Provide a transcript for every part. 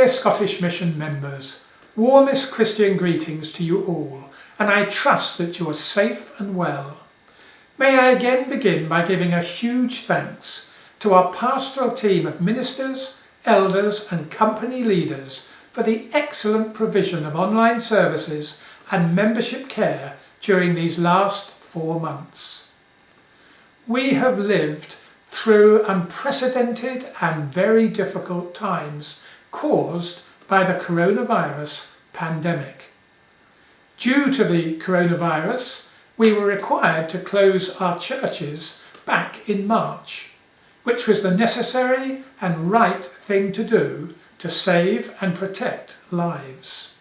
Dear Scottish Mission members, warmest Christian greetings to you all, and I trust that you are safe and well. May I again begin by giving a huge thanks to our pastoral team of ministers, elders and company leaders for the excellent provision of online services and membership care during these last 4 months. We have lived through unprecedented and very difficult times caused by the coronavirus pandemic. Due to the coronavirus, we were required to close our churches back in March, which was the necessary and right thing to do to save and protect lives.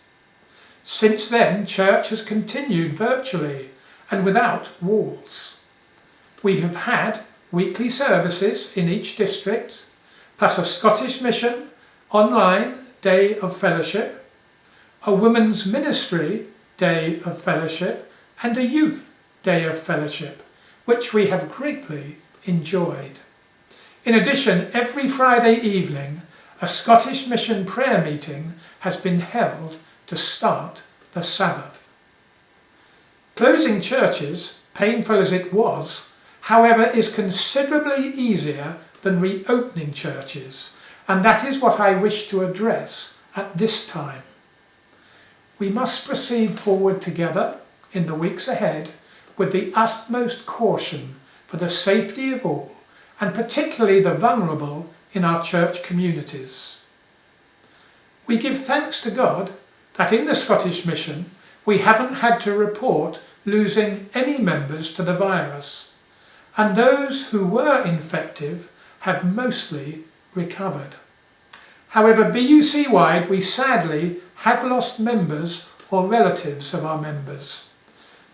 Since then, church has continued virtually and without walls. We have had weekly services in each district, plus a Scottish Mission online day of fellowship, a women's ministry day of fellowship, and a youth day of fellowship, which we have greatly enjoyed. In addition, every Friday evening, a Scottish Mission prayer meeting has been held to start the Sabbath. Closing churches, painful as it was, however, is considerably easier than reopening churches, and that is what I wish to address at this time. We must proceed forward together in the weeks ahead with the utmost caution for the safety of all, and particularly the vulnerable in our church communities. We give thanks to God that in the Scottish Mission we haven't had to report losing any members to the virus, and those who were infective have mostly recovered. However, BUC-wide we sadly have lost members or relatives of our members.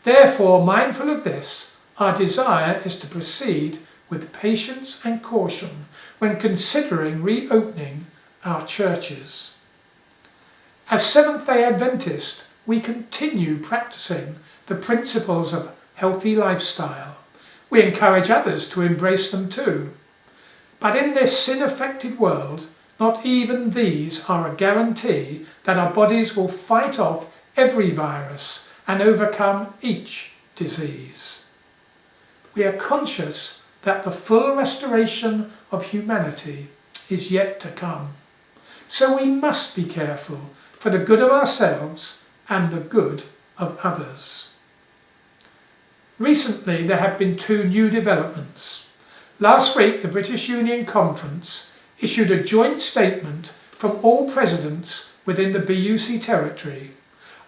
Therefore, mindful of this, our desire is to proceed with patience and caution when considering reopening our churches. As Seventh-day Adventist, we continue practicing the principles of healthy lifestyle. We encourage others to embrace them too. But in this sin-affected world, not even these are a guarantee that our bodies will fight off every virus and overcome each disease. We are conscious that the full restoration of humanity is yet to come. So we must be careful for the good of ourselves and the good of others. Recently there have been 2 new developments. Last week the British Union Conference issued a joint statement from all presidents within the BUC territory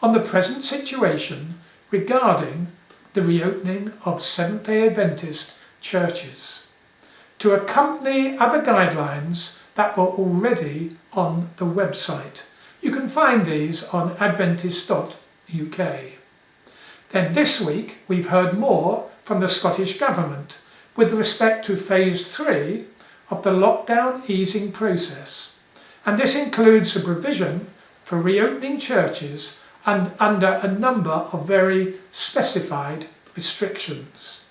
on the present situation regarding the reopening of Seventh-day Adventist churches, to accompany other guidelines that were already on the website. You can find these on adventist.uk. Then this week we've heard more from the Scottish Government with respect to phase 3 of the lockdown easing process, and this includes a provision for reopening churches and under a number of very specified restrictions.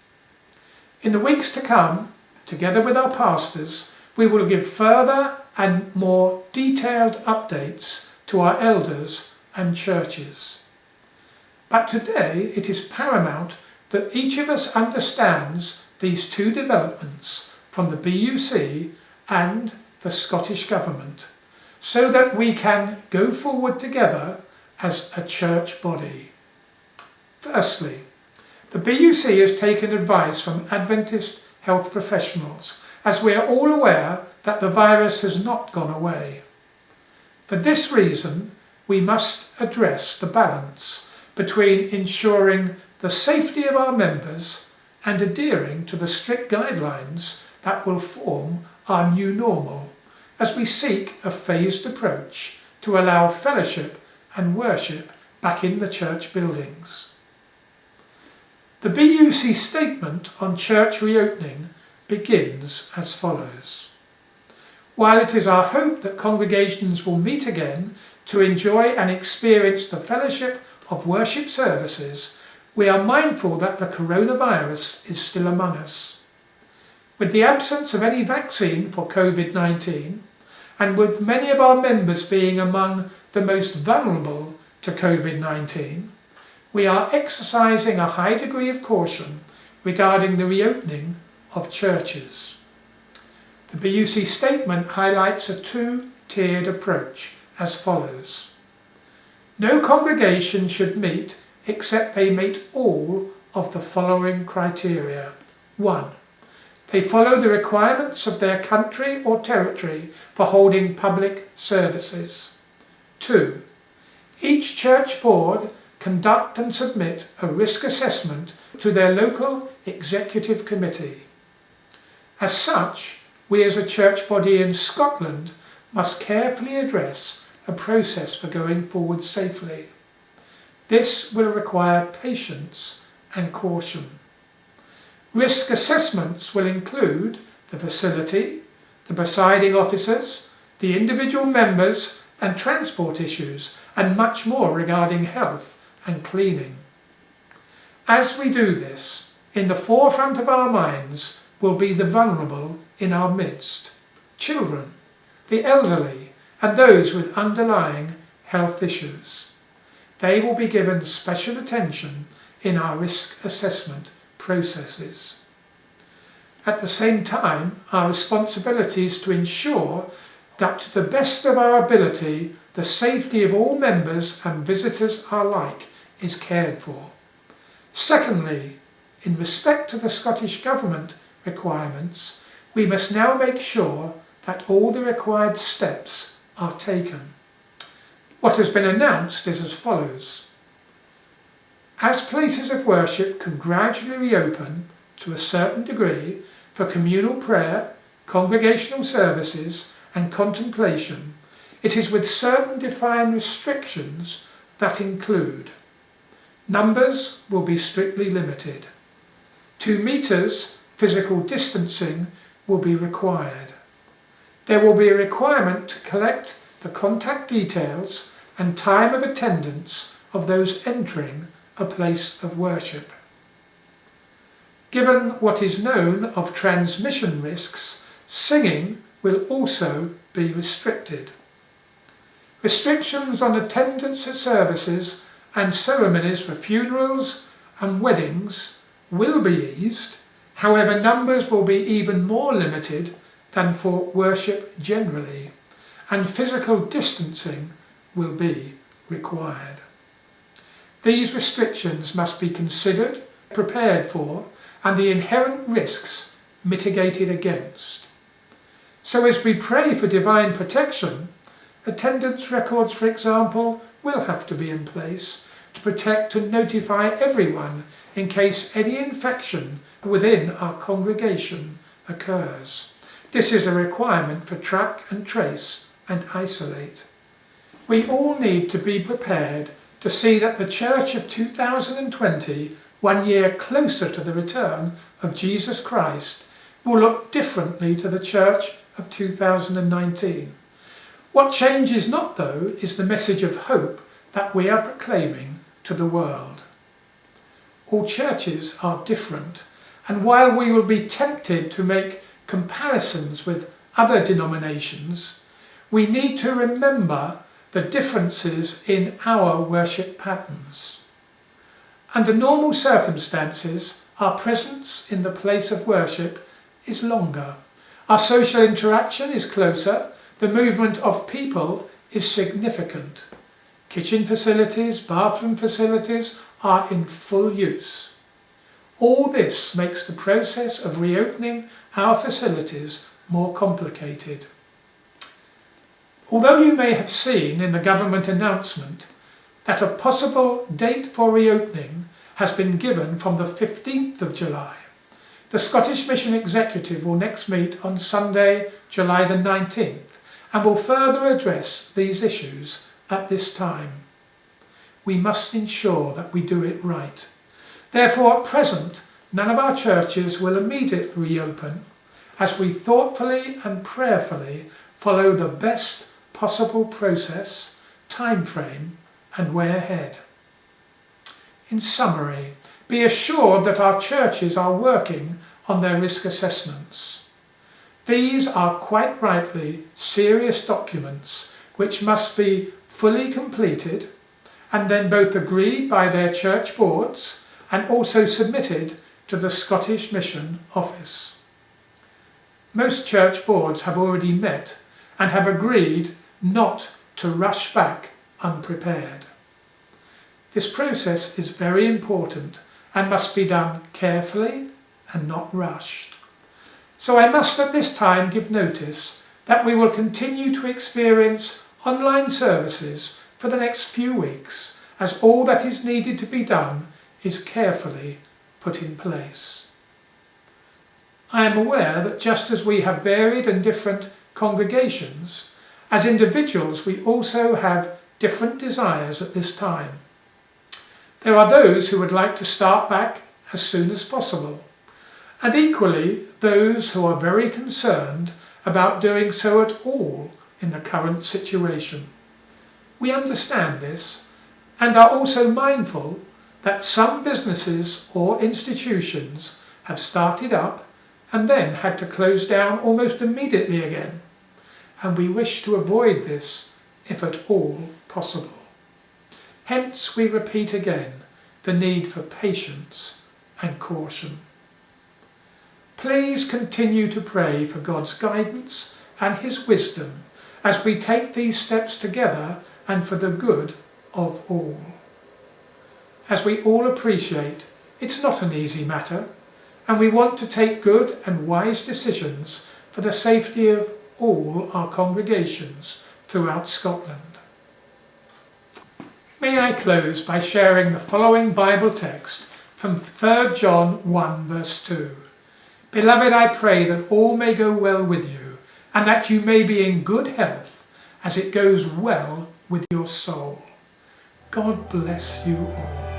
In the weeks to come, together with our pastors, we will give further and more detailed updates to our elders and churches. But today it is paramount that each of us understands these 2 developments from the BUC and the Scottish Government, so that we can go forward together as a church body. Firstly, the BUC has taken advice from Adventist health professionals, as we are all aware that the virus has not gone away. For this reason, we must address the balance between ensuring the safety of our members and adhering to the strict guidelines that will form our new normal, as we seek a phased approach to allow fellowship and worship back in the church buildings. The BUC statement on church reopening begins as follows. While it is our hope that congregations will meet again to enjoy and experience the fellowship of worship services, we are mindful that the coronavirus is still among us. With the absence of any vaccine for COVID-19 and with many of our members being among the most vulnerable to COVID-19, we are exercising a high degree of caution regarding the reopening of churches. The BUC statement highlights a two-tiered approach as follows. No congregation should meet except they meet all of the following criteria. 1. They follow the requirements of their country or territory for holding public services. 2. Each church board conduct and submit a risk assessment to their local executive committee. As such, we as a church body in Scotland must carefully address a process for going forward safely. This will require patience and caution. Risk assessments will include the facility, the presiding officers, the individual members and transport issues, and much more regarding health and cleaning. As we do this, in the forefront of our minds will be the vulnerable in our midst, children, the elderly, and those with underlying health issues. They will be given special attention in our risk assessment processes. At the same time, our responsibility is to ensure that to the best of our ability, the safety of all members and visitors alike is cared for. Secondly, in respect to the Scottish Government requirements, we must now make sure that all the required steps are taken. What has been announced is as follows. As places of worship can gradually reopen to a certain degree for communal prayer, congregational services and contemplation, it is with certain defined restrictions that include: numbers will be strictly limited. 2 meters physical distancing will be required. There will be a requirement to collect the contact details and time of attendance of those entering a place of worship. Given what is known of transmission risks, singing will also be restricted. Restrictions on attendance at services and ceremonies for funerals and weddings will be eased, however numbers will be even more limited than for worship generally, and physical distancing will be required. These restrictions must be considered, prepared for, and the inherent risks mitigated against. So as we pray for divine protection, attendance records, for example, will have to be in place to protect and notify everyone in case any infection within our congregation occurs. This is a requirement for track and trace and isolate. We all need to be prepared to see that the Church of 2020, 1 year closer to the return of Jesus Christ, will look differently to the Church of 2019. What changes not, though, is the message of hope that we are proclaiming to the world. All churches are different, and while we will be tempted to make comparisons with other denominations, we need to remember the differences in our worship patterns. Under normal circumstances, our presence in the place of worship is longer. Our social interaction is closer. The movement of people is significant. Kitchen facilities, bathroom facilities are in full use. All this makes the process of reopening our facilities more complicated. Although you may have seen in the government announcement that a possible date for reopening has been given from the 15th of July, the Scottish Mission Executive will next meet on Sunday, July the 19th, and will further address these issues at this time. We must ensure that we do it right. Therefore, at present, none of our churches will immediately reopen as we thoughtfully and prayerfully follow the best possible process, time frame, and way ahead. In summary, be assured that our churches are working on their risk assessments. These are quite rightly serious documents which must be fully completed and then both agreed by their church boards and also submitted to the Scottish Mission Office. Most church boards have already met and have agreed not to rush back unprepared. This process is very important and must be done carefully and not rushed. So I must at this time give notice that we will continue to experience online services for the next few weeks, as all that is needed to be done is carefully put in place. I am aware that just as we have varied and different congregations, as individuals we also have different desires at this time. There are those who would like to start back as soon as possible, and equally those who are very concerned about doing so at all in the current situation. We understand this and are also mindful that some businesses or institutions have started up and then had to close down almost immediately again, and we wish to avoid this if at all possible. Hence we repeat again the need for patience and caution. Please continue to pray for God's guidance and His wisdom as we take these steps together and for the good of all. As we all appreciate, it's not an easy matter, and we want to take good and wise decisions for the safety of all our congregations throughout Scotland. May I close by sharing the following Bible text from 3 John 1 verse 2. Beloved, I pray that all may go well with you, and that you may be in good health, as it goes well with your soul. God bless you all.